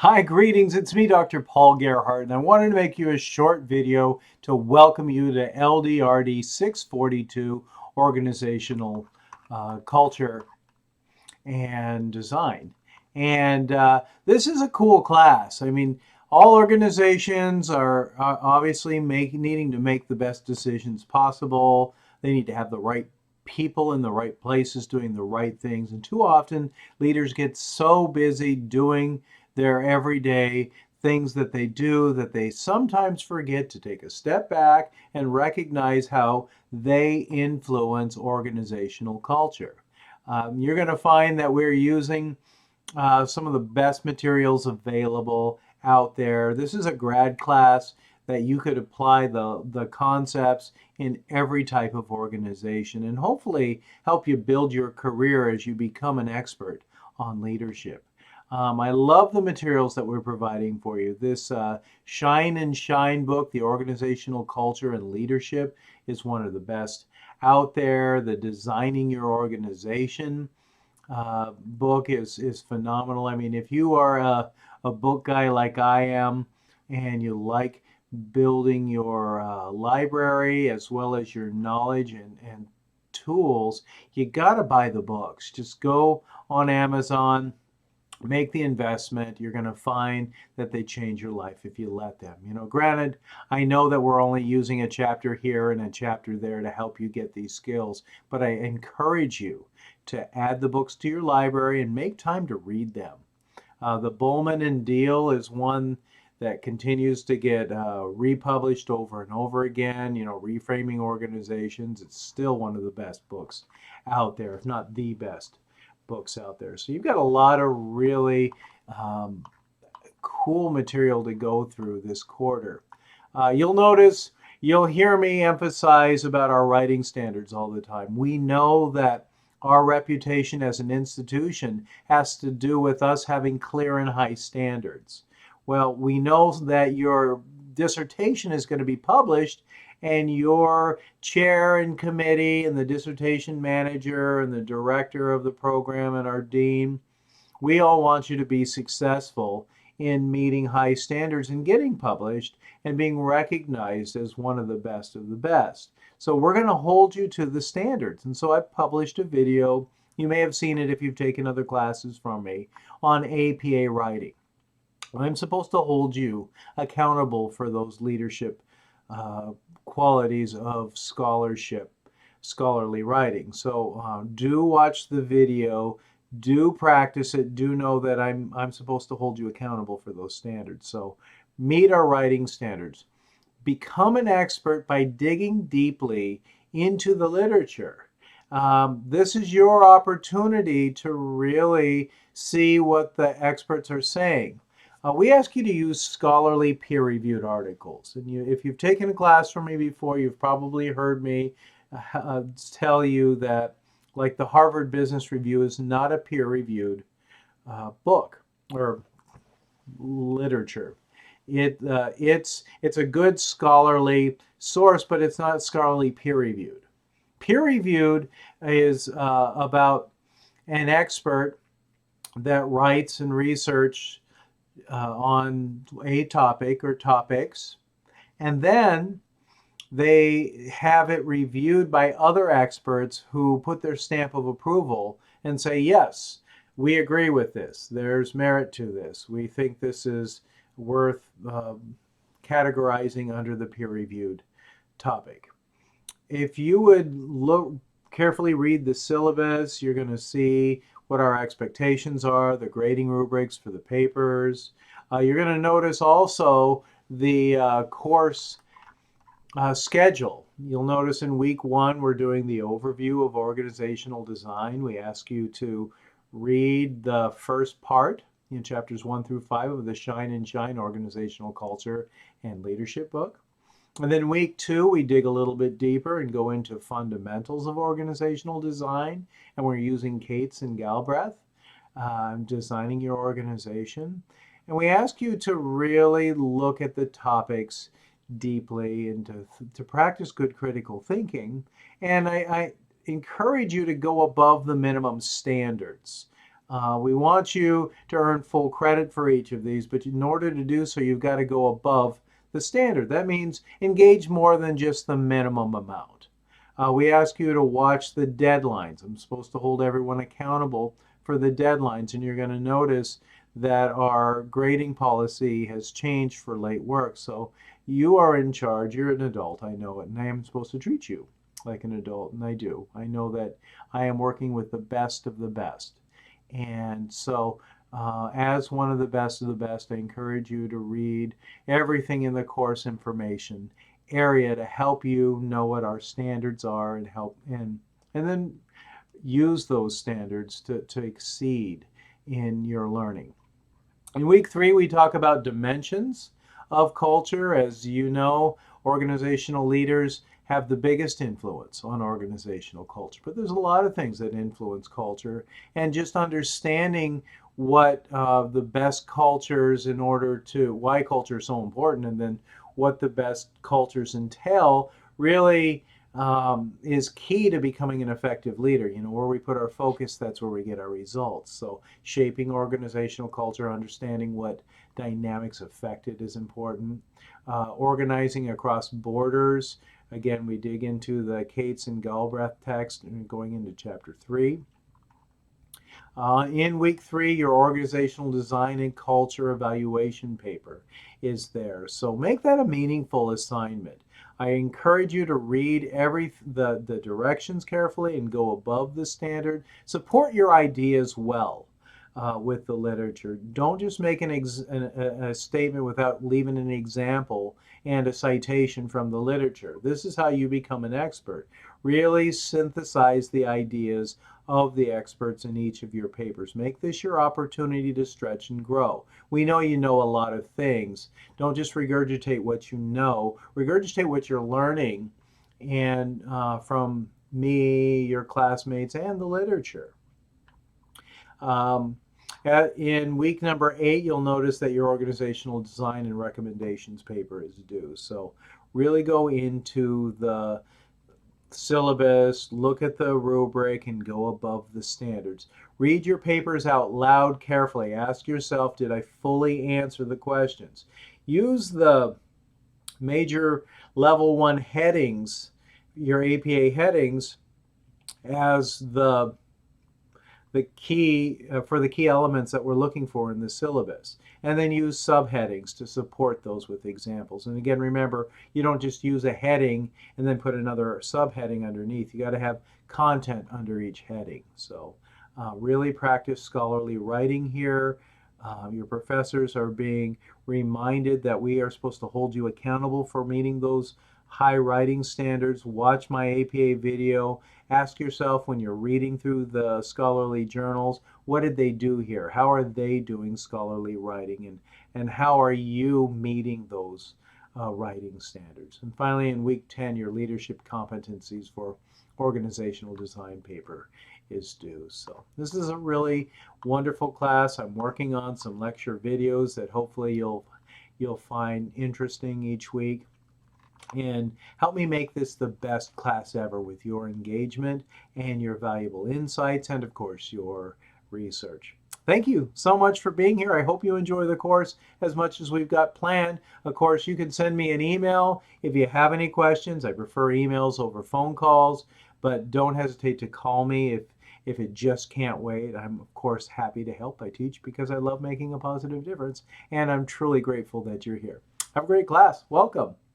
Hi, greetings. It's me, Dr. Paul Gerhardt, and I wanted to make you a short video to welcome you to LDRD 642 Organizational Culture and Design. And this is a cool class. I mean, all organizations are obviously needing to make the best decisions possible. They need to have the right people in the right places doing the right things. And too often, leaders get so busy doing their everyday things that they do that they sometimes forget to take a step back and recognize how they influence organizational culture. You're going to find that we're using some of the best materials available out there. This is a grad class that you could apply the concepts in every type of organization and hopefully help you build your career as you become an expert on leadership. I love the materials that we're providing for you. This Shine and Shine book, The Organizational Culture and Leadership, is one of the best out there. The Designing Your Organization book is phenomenal. I mean, if you are a book guy like I am and you like building your library as well as your knowledge and tools, you got to buy the books. Just go on Amazon, make the investment. You're going to find that they change your life if you let them. Granted, I know that we're only using a chapter here and a chapter there to help you get these skills, but I encourage you to add the books to your library and make time to read them. The Bowman and Deal is one that continues to get republished over and over again. Reframing organizations. It's still one of the best books out there, if not the best books out there. So you've got a lot of really cool material to go through this quarter. You'll hear me emphasize about our writing standards all the time. We know that our reputation as an institution has to do with us having clear and high standards. Well, we know that your dissertation is going to be published, and your chair and committee and the dissertation manager and the director of the program and our dean, we all want you to be successful in meeting high standards and getting published and being recognized as one of the best of the best. So we're going to hold you to the standards. And so I've published a video, you may have seen it if you've taken other classes from me, on APA writing. I'm supposed to hold you accountable for those leadership qualities of scholarly writing. So do watch the video, do practice it, do know that I'm supposed to hold you accountable for those standards. So meet our writing standards. Become an expert by digging deeply into the literature. This is your opportunity to really see what the experts are saying. We ask you to use scholarly peer-reviewed articles. And if you've taken a class from me before, you've probably heard me tell you that, like, the Harvard Business Review is not a peer-reviewed book or literature. It's a good scholarly source, but it's not scholarly peer-reviewed. Peer-reviewed is about an expert that writes and research on a topic or topics, and then they have it reviewed by other experts who put their stamp of approval and say, yes, we agree with this. There's merit to this. We think this is worth categorizing under the peer-reviewed topic. If you would carefully read the syllabus, you're going to see what our expectations are, the grading rubrics for the papers. You're going to notice also the course schedule. You'll notice in week 1, we're doing the overview of organizational design. We ask you to read the first part in chapters 1 through 5 of the Shine and Shine Organizational Culture and Leadership book. And then week 2, we dig a little bit deeper and go into fundamentals of organizational design. And we're using Cates and Galbraith, designing your organization. And we ask you to really look at the topics deeply and to practice good critical thinking. And I encourage you to go above the minimum standards. We want you to earn full credit for each of these, but in order to do so, you've got to go above the standard. That means engage more than just the minimum amount. We ask you to watch the deadlines. I'm supposed to hold everyone accountable for the deadlines, and you're going to notice that our grading policy has changed for late work. So you are in charge. You're an adult. I know it, and I am supposed to treat you like an adult, and I do. I know that I am working with the best of the best. And so, as one of the best, I encourage you to read everything in the course information area to help you know what our standards are and help and then use those standards to exceed in your learning. In week 3, we talk about dimensions of culture. As you know, organizational leaders have the biggest influence on organizational culture. But there's a lot of things that influence culture, and just understanding what the best cultures in order to, why culture is so important, and then what the best cultures entail really is key to becoming an effective leader. You know, where we put our focus, that's where we get our results. So shaping organizational culture, understanding what dynamics affect it is important. Organizing across borders. Again, we dig into the Cates and Galbraith text and going into chapter 3. In week 3, your organizational design and culture evaluation paper is there. So make that a meaningful assignment. I encourage you to read the directions carefully and go above the standard. Support your ideas well with the literature. Don't just make a statement without leaving an example and a citation from the literature. This is how you become an expert. Really synthesize the ideas of the experts in each of your papers. Make this your opportunity to stretch and grow. We know you know a lot of things. Don't just regurgitate what you know. Regurgitate what you're learning and from me, your classmates, and the literature. Um, in week number 8, you'll notice that your organizational design and recommendations paper is due. So really go into the syllabus, look at the rubric, and go above the standards. Read your papers out loud carefully. Ask yourself, did I fully answer the questions? Use the major level 1 headings, your APA headings, as the key for the key elements that we're looking for in the syllabus, and then use subheadings to support those with examples. And again, remember, you don't just use a heading and then put another subheading underneath. You got to have content under each heading. So really practice scholarly writing here. Your professors are being reminded that we are supposed to hold you accountable for meeting those high writing standards. Watch my APA video. Ask yourself when you're reading through the scholarly journals, what did they do here? How are they doing scholarly writing? And how are you meeting those writing standards? And finally, in week 10, your leadership competencies for organizational design paper is due. So this is a really wonderful class. I'm working on some lecture videos that hopefully you'll find interesting each week, and help me make this the best class ever with your engagement and your valuable insights and, of course, your research. Thank you so much for being here. I hope you enjoy the course as much as we've got planned. Of course, you can send me an email if you have any questions. I prefer emails over phone calls, but don't hesitate to call me if it just can't wait. I'm, of course, happy to help. I teach because I love making a positive difference, and I'm truly grateful that you're here. Have a great class. Welcome.